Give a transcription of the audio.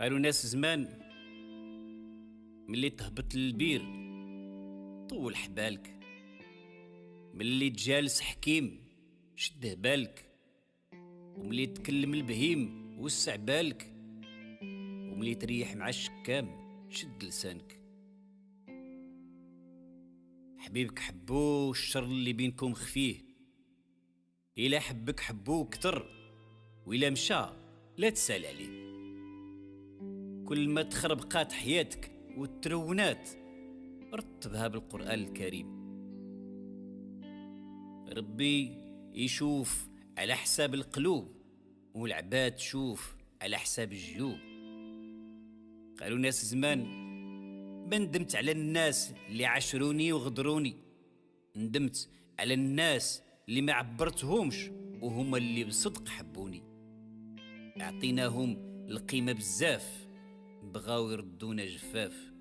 قالوا ناس زمان ملي تهبط للبير طول حبالك، ملي تجالس حكيم شده بالك، وملي تكلم البهيم وسع بالك، وملي تريح مع الشكام شد لسانك. حبيبك حبوه والشر اللي بينكم خفيه، إلا حبك حبوه كتر، وإلا مشى لا تسال عليه. كل ما تخربقات حياتك والترونات رتبها بالقرآن الكريم. ربي يشوف على حساب القلوب، والعباد تشوف على حساب الجيوب. قالوا ناس زمان ما ندمت على الناس اللي عاشروني وغدروني، ندمت على الناس اللي ما عبرتهمش وهما اللي بصدق حبوني. اعطيناهم القيمة بزاف، بغاو يردونا جفاف.